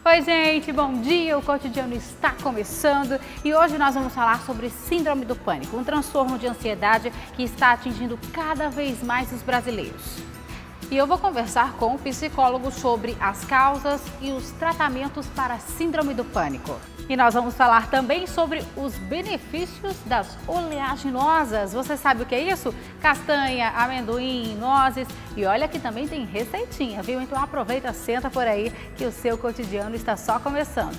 Oi, gente, bom dia! O Cotidiano está começando e hoje nós vamos falar sobre síndrome do pânico, um transtorno de ansiedade que está atingindo cada vez mais os brasileiros. E eu vou conversar com o psicólogo sobre as causas e os tratamentos para a síndrome do pânico. E nós vamos falar também sobre os benefícios das oleaginosas. Você sabe o que é isso? Castanha, amendoim, nozes. E olha que também tem receitinha, viu? Então aproveita, senta por aí que o seu cotidiano está só começando.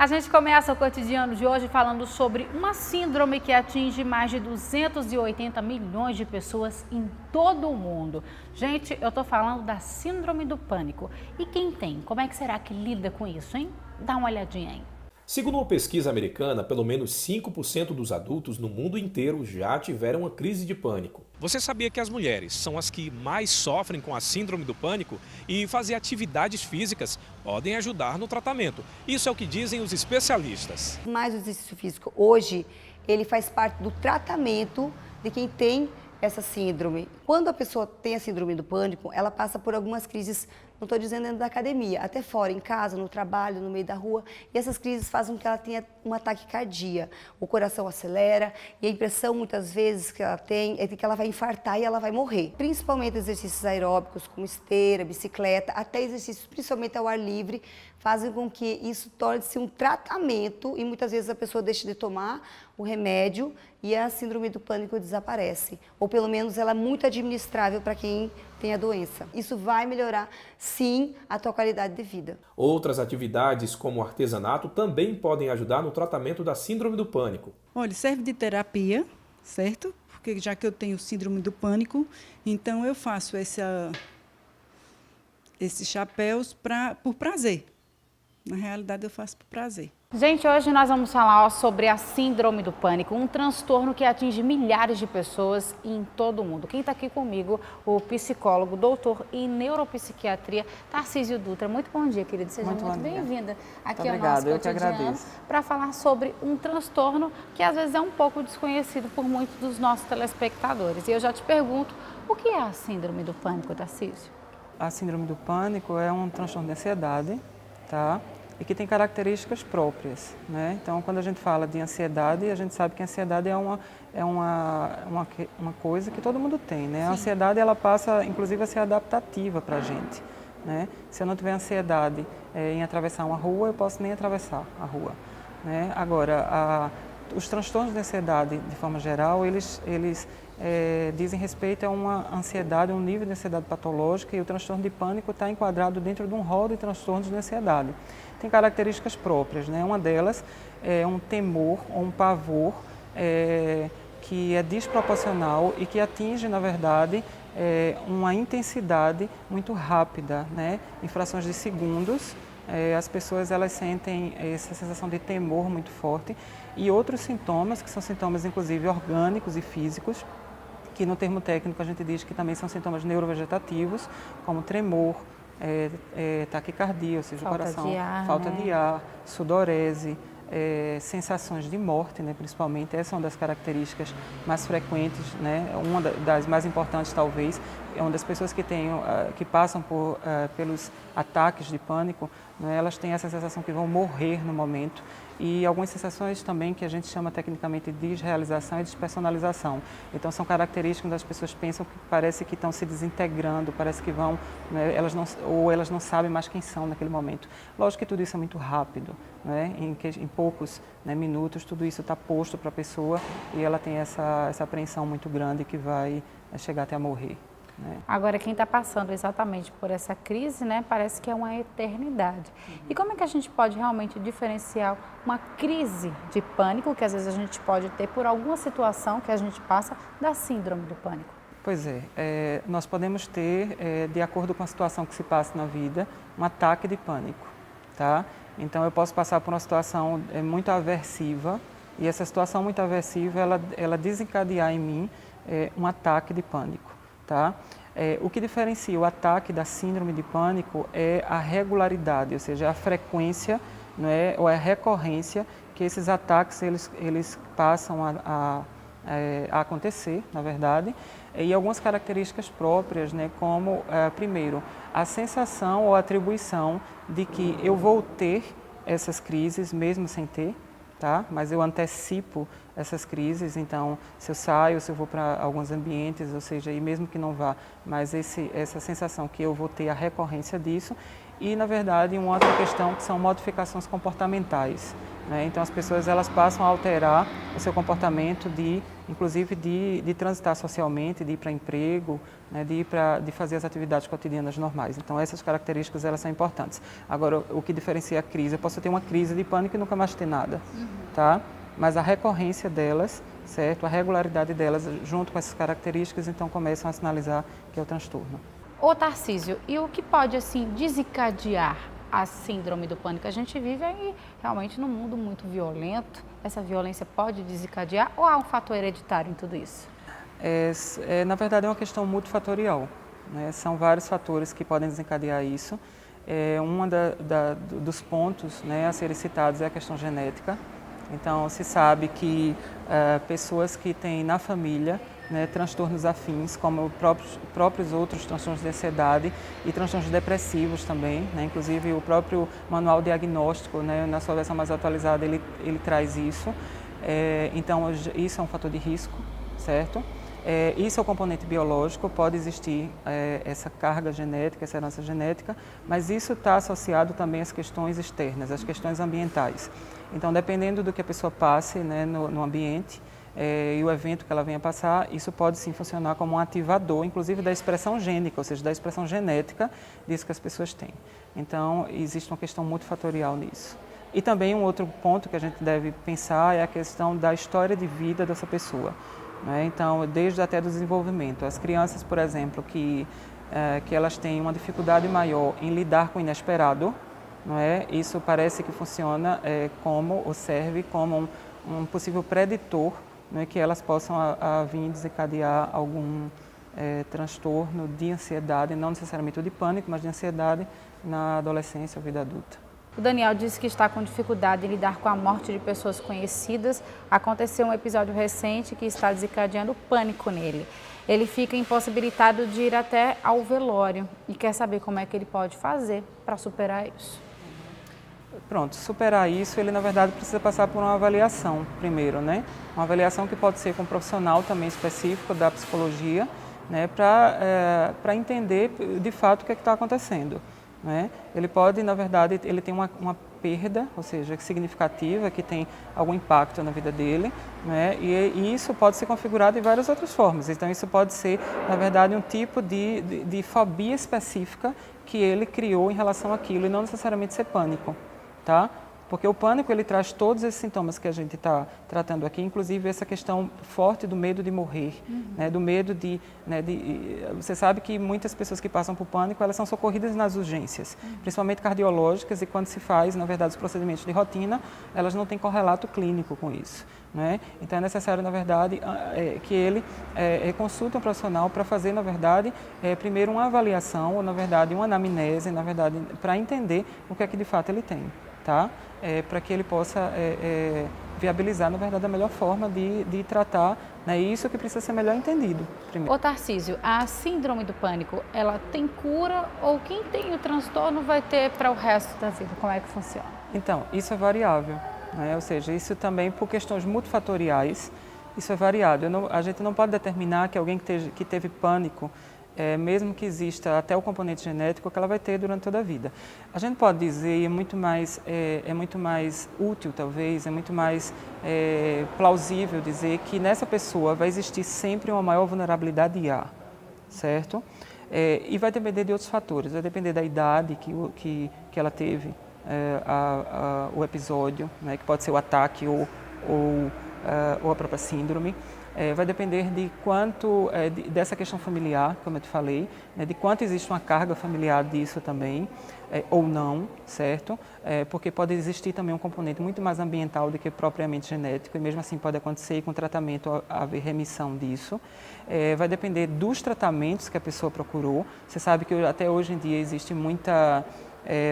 A gente começa o cotidiano de hoje falando sobre uma síndrome que atinge mais de 280 milhões de pessoas em todo o mundo. Gente, eu tô falando da síndrome do pânico. E quem tem? Como é que será que lida com isso, hein? Dá uma olhadinha aí. Segundo uma pesquisa americana, pelo menos 5% dos adultos no mundo inteiro já tiveram uma crise de pânico. Você sabia que as mulheres são as que mais sofrem com a síndrome do pânico e fazer atividades físicas podem ajudar no tratamento? Isso é o que dizem os especialistas. Mas o exercício físico hoje, ele faz parte do tratamento de quem tem essa síndrome. Quando a pessoa tem a síndrome do pânico, ela passa por algumas crises, não estou dizendo dentro da academia, até fora, em casa, no trabalho, no meio da rua. E essas crises fazem com que ela tenha um ataque cardíaco. O coração acelera e a impressão, muitas vezes, que ela tem é de que ela vai infartar e ela vai morrer. Principalmente exercícios aeróbicos, como esteira, bicicleta, até exercícios, principalmente ao ar livre, fazem com que isso torne-se um tratamento e muitas vezes a pessoa deixa de tomar o remédio e a síndrome do pânico desaparece. Ou pelo menos ela é muito administrável para quem tem a doença. Isso vai melhorar, sim, a tua qualidade de vida. Outras atividades, como o artesanato, também podem ajudar no tratamento da síndrome do pânico. Olha, serve de terapia, certo? Porque já que eu tenho síndrome do pânico, então eu faço esses chapéus por prazer. Na realidade, eu faço por prazer. Gente, hoje nós vamos falar sobre a síndrome do pânico, um transtorno que atinge milhares de pessoas em todo o mundo. Quem está aqui comigo, o psicólogo, doutor em neuropsiquiatria, Tarcísio Dutra. Muito bom dia, querido. Seja muito bem-vinda aqui ao nosso cotidiano para falar sobre um transtorno que às vezes é um pouco desconhecido por muitos dos nossos telespectadores. E eu já te pergunto, o que é a síndrome do pânico, Tarcísio? A síndrome do pânico é um transtorno de ansiedade, tá? E que tem características próprias, né? Então, quando a gente fala de ansiedade, a gente sabe que a ansiedade é uma coisa que todo mundo tem, né? Sim. A ansiedade, ela passa, inclusive, a ser adaptativa para a gente, né? Se eu não tiver ansiedade em atravessar uma rua, eu posso nem atravessar a rua, né? Agora, os transtornos de ansiedade, de forma geral, eles dizem respeito a uma ansiedade, um nível de ansiedade patológica, e o transtorno de pânico está enquadrado dentro de um rol de transtornos de ansiedade. Tem características próprias, né? Uma delas é um temor ou um pavor que é desproporcional e que atinge, na verdade, uma intensidade muito rápida, né? Em frações de segundos, as pessoas elas sentem essa sensação de temor muito forte e outros sintomas, que são sintomas inclusive orgânicos e físicos, que no termo técnico a gente diz que também são sintomas neurovegetativos, como tremor, taquicardia, ou seja, o coração, falta de ar, sudorese, sensações de morte, né, principalmente. Essa é uma das características mais frequentes, né, uma das mais importantes talvez, é uma das pessoas que passam pelos ataques de pânico, né, elas têm essa sensação que vão morrer no momento, e algumas sensações também que a gente chama tecnicamente de desrealização e despersonalização. Então são características das pessoas pensam que parece que estão se desintegrando, parece que vão, né, elas não sabem mais quem são naquele momento. Lógico que tudo isso é muito rápido, né, em poucos, né, minutos tudo isso está posto para a pessoa e ela tem essa apreensão muito grande que vai chegar até a morrer. Agora, quem está passando exatamente por essa crise, né, parece que é uma eternidade. E como é que a gente pode realmente diferenciar uma crise de pânico, que às vezes a gente pode ter por alguma situação que a gente passa, da síndrome do pânico? Pois nós podemos ter, de acordo com a situação que se passa na vida, um ataque de pânico, tá? Então, eu posso passar por uma situação muito aversiva e essa situação muito aversiva, ela desencadear em mim um ataque de pânico. Tá? O que diferencia o ataque da síndrome de pânico é a regularidade, ou seja, a frequência, não é, ou a recorrência que esses ataques eles passam a acontecer, na verdade, e algumas características próprias, né, como, primeiro, a sensação ou atribuição de que eu vou ter essas crises mesmo sem ter, tá? Mas eu antecipo essas crises, então se eu saio, se eu vou para alguns ambientes, ou seja, e mesmo que não vá, mas essa sensação que eu vou ter a recorrência disso. E, na verdade, uma outra questão que são modificações comportamentais, né? Então as pessoas elas passam a alterar o seu comportamento, inclusive de transitar socialmente, de ir para emprego, né? de fazer as atividades cotidianas normais. Então essas características elas são importantes. Agora, o que diferencia a crise, eu posso ter uma crise de pânico e nunca mais ter nada, tá? Mas a recorrência delas, certo? A regularidade delas, junto com essas características, então começam a sinalizar que é o transtorno. Ô Tarcísio, e o que pode, assim, desencadear a síndrome do pânico? A gente vive aí realmente num mundo muito violento. Essa violência pode desencadear ou há um fator hereditário em tudo isso? Na verdade, é uma questão multifatorial, né? São vários fatores que podem desencadear isso. Dos pontos, né, a serem citados é a questão genética. Então, se sabe que pessoas que têm na família, né, transtornos afins, como próprios outros transtornos de ansiedade e transtornos depressivos também, né, inclusive o próprio manual diagnóstico, né, na sua versão mais atualizada, ele traz isso. Então, isso é um fator de risco, certo? Isso é o componente biológico, pode existir essa carga genética, essa herança genética, mas isso está associado também às questões externas, às questões ambientais. Então, dependendo do que a pessoa passe, né, no ambiente, e o evento que ela venha passar, isso pode sim funcionar como um ativador, inclusive da expressão gênica, ou seja, da expressão genética disso que as pessoas têm. Então, existe uma questão multifatorial nisso. E também um outro ponto que a gente deve pensar é a questão da história de vida dessa pessoa, né? Então, desde até do desenvolvimento. As crianças, por exemplo, que elas têm uma dificuldade maior em lidar com o inesperado, não é? Isso parece que funciona ou serve como um possível preditor, né, que elas possam vir desencadear algum transtorno de ansiedade, não necessariamente de pânico, mas de ansiedade na adolescência ou vida adulta. O Daniel disse que está com dificuldade em lidar com a morte de pessoas conhecidas. Aconteceu um episódio recente que está desencadeando pânico nele. Ele fica impossibilitado de ir até ao velório e quer saber como é que ele pode fazer para superar isso. Pronto, superar isso, ele na verdade precisa passar por uma avaliação primeiro, né? Uma avaliação que pode ser com um profissional também específico da psicologia, né? Para entender de fato o que está acontecendo, né? Ele pode, na verdade, ele tem uma perda, ou seja, significativa, que tem algum impacto na vida dele, né? E isso pode ser configurado de várias outras formas. Então isso pode ser, na verdade, um tipo de fobia específica que ele criou em relação àquilo e não necessariamente ser pânico. Tá? Porque o pânico ele traz todos esses sintomas que a gente está tratando aqui, inclusive essa questão forte do medo de morrer, né? Do medo você sabe que muitas pessoas que passam por pânico, elas são socorridas nas urgências, principalmente cardiológicas, e quando se faz, na verdade, os procedimentos de rotina, elas não têm correlato clínico com isso, né? Então é necessário, na verdade, que ele consulte um profissional para fazer, na verdade, primeiro uma avaliação, ou na verdade uma anamnese, na verdade, para entender o que é que de fato ele tem. Tá? Para que ele possa viabilizar, na verdade, a melhor forma de tratar, né? Isso que precisa ser melhor entendido primeiro. Ô Tarcísio, a síndrome do pânico, ela tem cura ou quem tem o transtorno vai ter para o resto da vida? Como é que funciona? Então, isso é variável, né? Ou seja, isso também por questões multifatoriais, isso é variável. A gente não pode determinar que alguém que teve pânico, mesmo que exista até o componente genético, que ela vai ter durante toda a vida. A gente pode dizer, e é muito mais útil talvez, é muito mais plausível dizer que nessa pessoa vai existir sempre uma maior vulnerabilidade certo? E vai depender de outros fatores, vai depender da idade que ela teve o episódio, né, que pode ser o ataque ou a própria síndrome. Vai depender de quanto, dessa questão familiar, como eu te falei, né, de quanto existe uma carga familiar disso também, ou não, certo? Porque pode existir também um componente muito mais ambiental do que propriamente genético, e mesmo assim pode acontecer e com tratamento haver remissão disso. Vai depender dos tratamentos que a pessoa procurou. Você sabe que até hoje em dia existe muita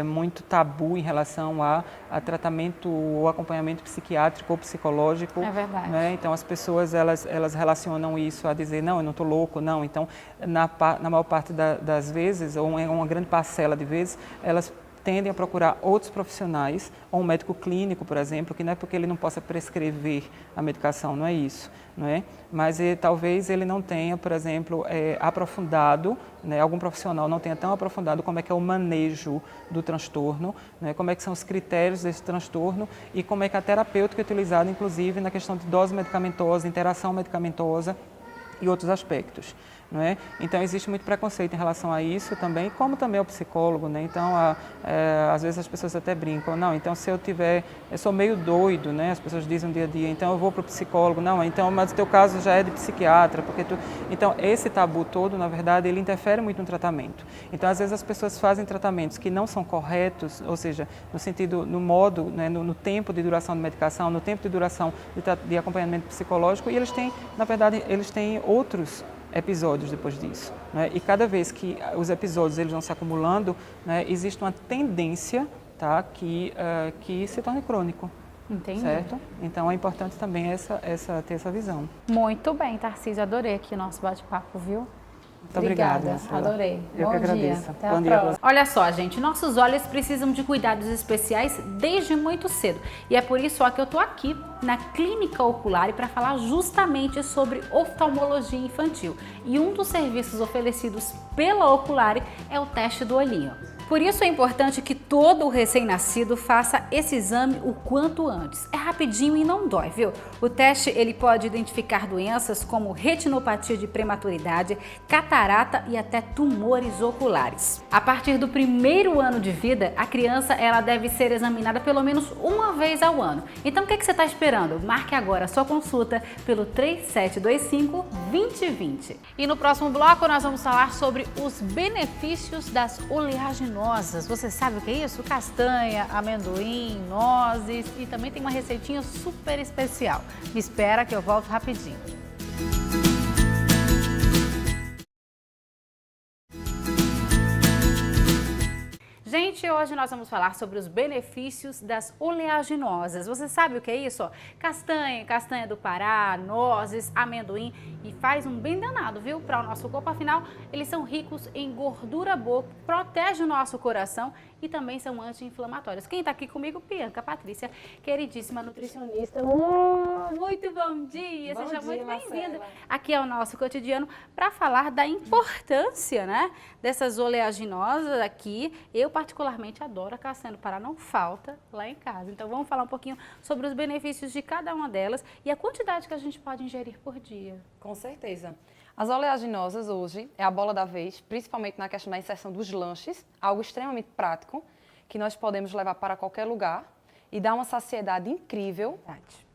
muito tabu em relação a tratamento ou acompanhamento psiquiátrico ou psicológico. É verdade. Né? Então, as pessoas, elas relacionam isso a dizer, não, eu não estou louco, não. Então, na maior parte das vezes, ou uma grande parcela de vezes, elas tendem a procurar outros profissionais, ou um médico clínico, por exemplo, que não é porque ele não possa prescrever a medicação, não é isso, não é? Mas talvez ele não tenha, por exemplo, aprofundado, né, algum profissional não tenha tão aprofundado como é que é o manejo do transtorno, né, como é que são os critérios desse transtorno e como é que a terapêutica é utilizada, inclusive, na questão de dose medicamentosa, interação medicamentosa e outros aspectos. Não é? Então, existe muito preconceito em relação a isso também, como também ao psicólogo. Né? Então, às vezes as pessoas até brincam, não, então se eu sou meio doido, né? As pessoas dizem no dia a dia, então eu vou para o psicólogo, não, então, mas o teu caso já é de psiquiatra, porque Então, esse tabu todo, na verdade, ele interfere muito no tratamento. Então, às vezes as pessoas fazem tratamentos que não são corretos, ou seja, no sentido, no modo, né? no tempo de duração de medicação, no tempo de duração de acompanhamento psicológico, e eles têm, na verdade, eles têm outros episódios depois disso, né? E cada vez que os episódios eles vão se acumulando, né, existe uma tendência, tá, que se torne crônico. Entendi. Certo? Então é importante também ter essa visão. Muito bem, Tarcísio, adorei aqui o nosso bate-papo, viu? Muito obrigada. Marcela. Adorei. Eu que agradeço. Dia. Até Bom a dia. próxima. Olha só, gente, nossos olhos precisam de cuidados especiais desde muito cedo. E é por isso que eu tô aqui na Clínica Ocular para falar justamente sobre oftalmologia infantil. E um dos serviços oferecidos pela Ocular é o teste do olhinho. Por isso é importante que todo recém-nascido faça esse exame o quanto antes. É rapidinho e não dói, viu? O teste ele pode identificar doenças como retinopatia de prematuridade, catarata e até tumores oculares. A partir do primeiro ano de vida, a criança ela deve ser examinada pelo menos uma vez ao ano. Então o que você está esperando? Marque agora a sua consulta pelo 3725-2020. E no próximo bloco nós vamos falar sobre os benefícios das oleaginosas. Você sabe o que é isso? Castanha, amendoim, nozes e também tem uma receitinha super especial. Me espera que eu volto rapidinho. Gente, hoje nós vamos falar sobre os benefícios das oleaginosas. Você sabe o que é isso? Castanha do Pará, nozes, amendoim e faz um bem danado, viu? Para o nosso corpo, afinal, eles são ricos em gordura boa, protege o nosso coração e também são anti-inflamatórios. Quem está aqui comigo? Bianca Patrícia, queridíssima nutricionista. Muito bom dia! Seja muito bem-vinda aqui ao nosso cotidiano para falar da importância, né, dessas oleaginosas aqui. Eu particularmente adoro a castanha do Pará, não falta lá em casa. Então vamos falar um pouquinho sobre os benefícios de cada uma delas e a quantidade que a gente pode ingerir por dia. Com certeza. As oleaginosas hoje é a bola da vez, principalmente na questão da inserção dos lanches, algo extremamente prático, que nós podemos levar para qualquer lugar e dá uma saciedade incrível,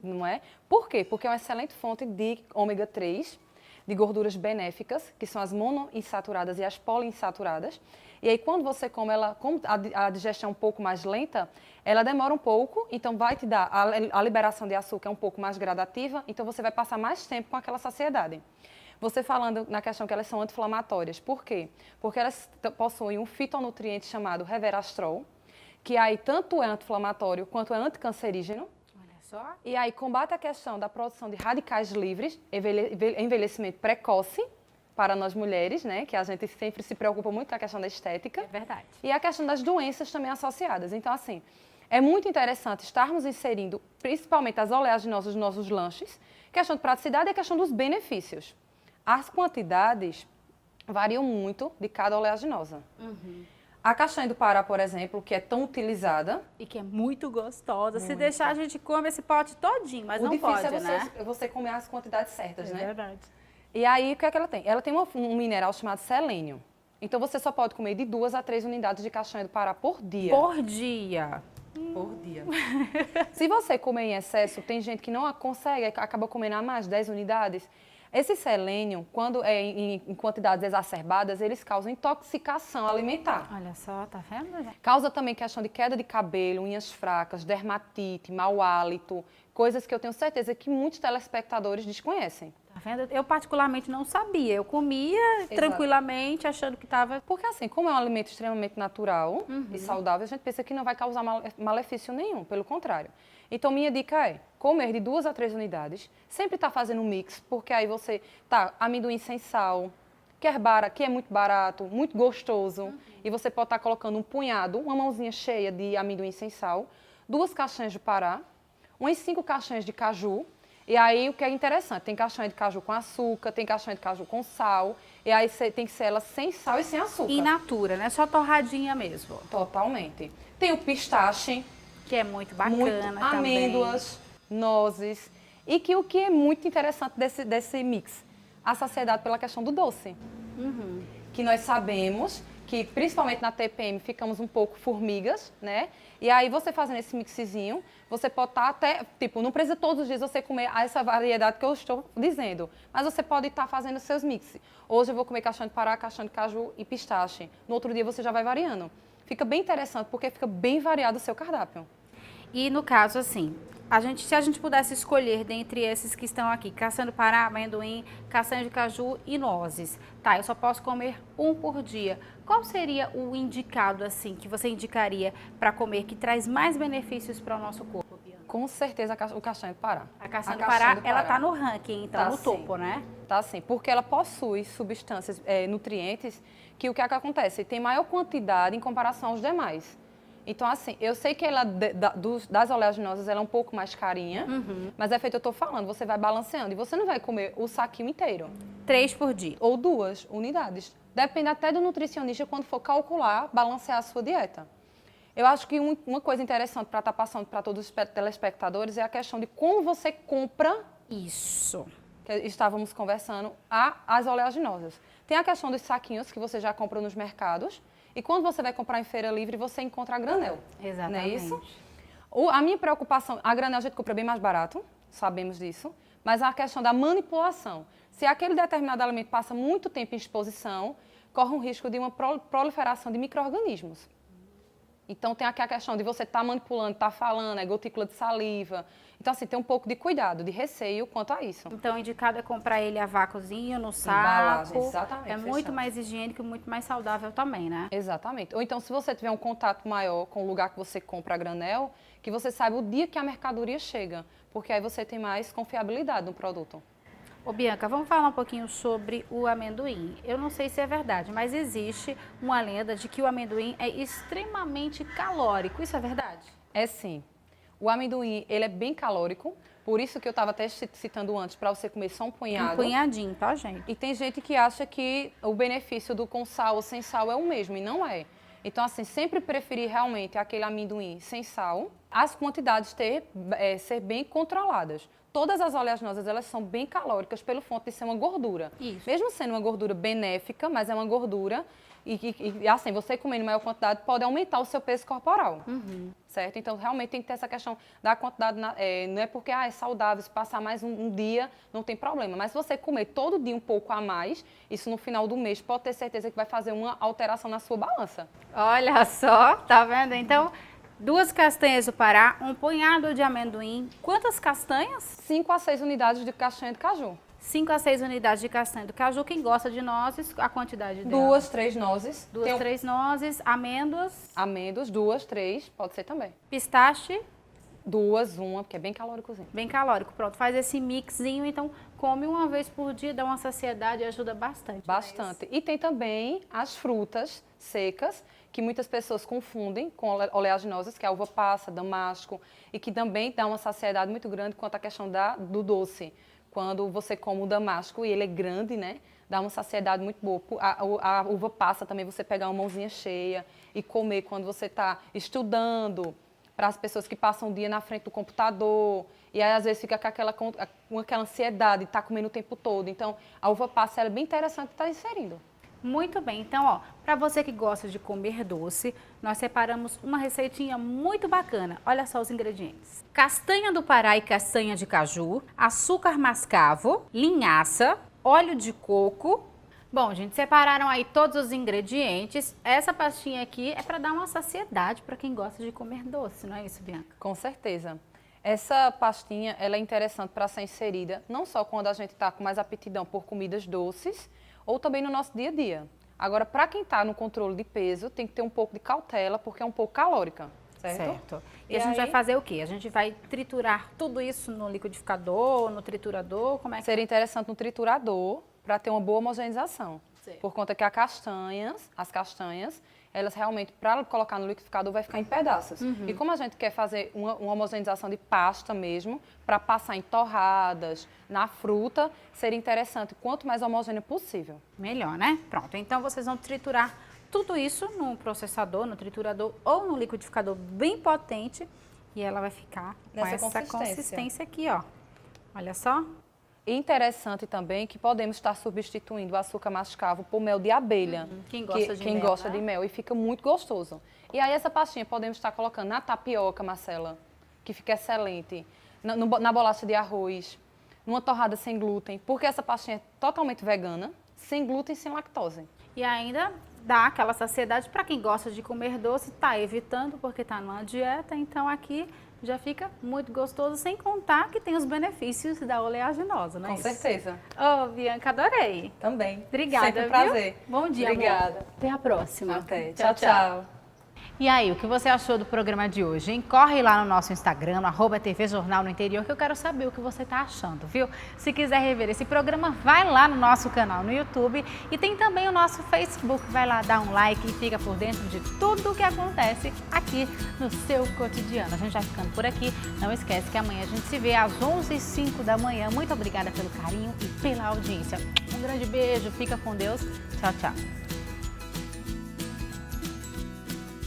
não é? Por quê? Porque é uma excelente fonte de ômega 3, de gorduras benéficas, que são as monoinsaturadas e as poliinsaturadas. E aí, quando você come ela, como a digestão é um pouco mais lenta, ela demora um pouco, então vai te dar, a liberação de açúcar é um pouco mais gradativa, então você vai passar mais tempo com aquela saciedade. Você falando na questão que elas são anti-inflamatórias, por quê? Porque elas possuem um fitonutriente chamado resveratrol, que aí tanto é anti-inflamatório quanto é anticancerígeno. Só? E aí combate a questão da produção de radicais livres, envelhecimento precoce para nós mulheres, né, que a gente sempre se preocupa muito com a questão da estética. É verdade. E a questão das doenças também associadas. Então, assim, é muito interessante estarmos inserindo, principalmente as oleaginosas nos nossos lanches, questão de praticidade e a questão dos benefícios. As quantidades variam muito de cada oleaginosa. A castanha do Pará, por exemplo, que é tão utilizada. E que é muito gostosa. Muito. Se deixar, a gente come esse pote todinho, mas não pode, né? É você comer as quantidades certas, né? É verdade. E aí, o que é que ela tem? Ela tem um mineral chamado selênio. Então, você só pode comer de 2 a 3 unidades de castanha do Pará por dia. Por dia. Por dia. Se você comer em excesso, tem gente que não consegue, acaba comendo a mais, 10 unidades. Esse selênio, quando é em quantidades exacerbadas, eles causam intoxicação alimentar. Olha só, tá vendo? Causa também questão de queda de cabelo, unhas fracas, dermatite, mau hálito, coisas que eu tenho certeza que muitos telespectadores desconhecem. Tá vendo? Eu particularmente não sabia. Eu comia tranquilamente, achando que estava... Porque assim, como é um alimento extremamente natural e saudável, a gente pensa que não vai causar malefício nenhum, pelo contrário. Então, minha dica é comer de 2 a 3 unidades, sempre tá fazendo um mix, porque aí você tá amendoim sem sal, que é muito barato, muito gostoso, e você pode estar colocando um punhado, uma mãozinha cheia de amendoim sem sal, 2 caixinhas de Pará, umas 5 caixinhas de caju. E aí, o que é interessante, tem caixinha de caju com açúcar, tem caixinha de caju com sal, e aí tem que ser ela sem sal e sem açúcar. In natura, né? Só torradinha mesmo. Totalmente. Tem o pistache, Que é muito bacana também. amêndoas, nozes, e que o que é muito interessante desse mix, a saciedade pela questão do doce. Que nós sabemos que, principalmente na TPM, ficamos um pouco formigas, né? E aí, você fazendo esse mixzinho, você pode estar até, tipo, não precisa todos os dias você comer essa variedade que eu estou dizendo, mas você pode estar fazendo seus mixes. Hoje eu vou comer caixinha de Pará, caixinha de caju e pistache. No outro dia você já vai variando. Fica bem interessante, porque fica bem variado o seu cardápio. E no caso, assim, se a gente pudesse escolher dentre esses que estão aqui, castanha do Pará, amendoim, castanha de caju e nozes, tá, eu só posso comer um por dia. Qual seria o indicado, assim, que você indicaria para comer, que traz mais benefícios para o nosso corpo, Bianca? Com certeza o castanha do Pará. A castanha do Pará, ela tá no ranking, então, Tá no sim. topo, né? Tá sim, porque ela possui substâncias, nutrientes, que o que é que acontece? Tem maior quantidade em comparação aos demais. Então, assim, eu sei que ela, das oleaginosas, ela é um pouco mais carinha, mas é feito, eu tô falando, você vai balanceando e você não vai comer o saquinho inteiro. 3 por dia. Ou 2 unidades. Depende até do nutricionista quando for calcular, balancear a sua dieta. Eu acho que uma coisa interessante para estar passando para todos os telespectadores é a questão de como você compra, Isso. que estávamos conversando, as oleaginosas. Tem a questão dos saquinhos que você já compra nos mercados, e quando você vai comprar em feira livre, você encontra a granel. Exatamente. Não é isso? A minha preocupação, a granel a gente compra bem mais barato, sabemos disso, mas a questão da manipulação. Se aquele determinado alimento passa muito tempo em exposição, corre um risco de uma proliferação de micro-organismos. Então, tem aqui a questão de você estar manipulando, estar falando, é gotícula de saliva. Então, assim, tem um pouco de cuidado, de receio quanto a isso. Então, o indicado é comprar ele a vácuozinho, no Embalagem, saco. exatamente, É muito fechado. mais higiênico e muito mais saudável também, né? Exatamente. Ou então, se você tiver um contato maior com o lugar que você compra a granel, que você saiba o dia que a mercadoria chega, porque aí você tem mais confiabilidade no produto. Ô, Bianca, vamos falar um pouquinho sobre o amendoim. Eu não sei se é verdade, mas existe uma lenda de que o amendoim é extremamente calórico. Isso é verdade? É sim. O amendoim, ele é bem calórico, por isso que eu estava até citando antes, para você comer só um punhado. Um punhadinho, tá, gente? E tem gente que acha que o benefício do com sal ou sem sal é o mesmo, e não é. Então, assim, sempre preferir realmente aquele amendoim sem sal, as quantidades ser bem controladas. Todas as oleaginosas, elas são bem calóricas pelo fato de ser uma gordura. Isso. Mesmo sendo uma gordura benéfica, mas é uma gordura e assim, você comendo maior quantidade pode aumentar o seu peso corporal. Certo? Então, realmente tem que ter essa questão da quantidade, não é porque é saudável, se passar mais um dia, não tem problema. Mas se você comer todo dia um pouco a mais, isso no final do mês pode ter certeza que vai fazer uma alteração na sua balança. Olha só, tá vendo? Então, 2 castanhas do Pará, um punhado de amendoim. Quantas castanhas? 5 a 6 unidades de castanha de caju. 5 a 6 unidades de castanha do caju. Quem gosta de nozes, a quantidade dela? 2, 3 nozes. 2, 3 nozes, amêndoas, Amêndoas, 2, 3, pode ser também. pistache, 2, 1, porque é bem calóricozinho. bem calórico. Pronto, faz esse mixinho, então come uma vez por dia, dá uma saciedade e ajuda bastante. Bastante. E tem também as frutas secas, que muitas pessoas confundem com oleaginosas, que é a uva passa, damasco, e que também dá uma saciedade muito grande quanto à questão do doce. Quando você come o damasco e ele é grande, né? Dá uma saciedade muito boa. A uva passa também, você pegar uma mãozinha cheia e comer quando você está estudando, para as pessoas que passam o dia na frente do computador, e aí às vezes fica com aquela ansiedade de estar comendo o tempo todo. Então, a uva passa ela é bem interessante estar inserindo. Muito bem, então, ó, para você que gosta de comer doce, nós separamos uma receitinha muito bacana. Olha só os ingredientes: castanha do Pará e castanha de caju, açúcar mascavo, linhaça, óleo de coco. Bom, gente, separaram aí todos os ingredientes. Essa pastinha aqui é para dar uma saciedade para quem gosta de comer doce, não é isso, Bianca? Com certeza. Essa pastinha ela é interessante para ser inserida não só quando a gente está com mais aptidão por comidas doces, ou também no nosso dia a dia. Agora, para quem está no controle de peso, tem que ter um pouco de cautela, porque é um pouco calórica, certo? E a gente vai fazer o quê? A gente vai triturar tudo isso no liquidificador, no triturador? Como é que... Seria interessante no triturador para ter uma boa homogeneização. Certo. Por conta que as castanhas, elas realmente, para colocar no liquidificador, vai ficar em pedaços. E como a gente quer fazer uma homogeneização de pasta mesmo, para passar em torradas, na fruta, seria interessante, quanto mais homogêneo possível. Melhor, né? Pronto, então vocês vão triturar tudo isso no processador, no triturador ou no liquidificador bem potente e ela vai ficar com Nessa essa consistência aqui, ó. Olha só. E interessante também que podemos estar substituindo o açúcar mascavo por mel de abelha. Quem gosta de quem mel, gosta né? de mel, e fica muito gostoso. E aí essa pastinha podemos estar colocando na tapioca, Marcela, que fica excelente, na bolacha de arroz, numa torrada sem glúten, porque essa pastinha é totalmente vegana, sem glúten e sem lactose. E ainda dá aquela saciedade para quem gosta de comer doce, tá evitando porque tá numa dieta, então aqui já fica muito gostoso, sem contar que tem os benefícios da oleaginosa, né? Com certeza. Ô, Bianca, adorei. Também. Obrigada, Sempre um viu? prazer. Bom dia, Obrigada. amor. Até a próxima. Até. Tchau, tchau. E aí, o que você achou do programa de hoje, hein? Corre lá no nosso Instagram, no @TV Jornal no Interior, que eu quero saber o que você está achando, viu? Se quiser rever esse programa, vai lá no nosso canal no YouTube e tem também o nosso Facebook. Vai lá, dá um like e fica por dentro de tudo o que acontece aqui no seu cotidiano. A gente vai ficando por aqui. Não esquece que amanhã a gente se vê às 11h05 da manhã. Muito obrigada pelo carinho e pela audiência. Um grande beijo, fica com Deus. Tchau, tchau.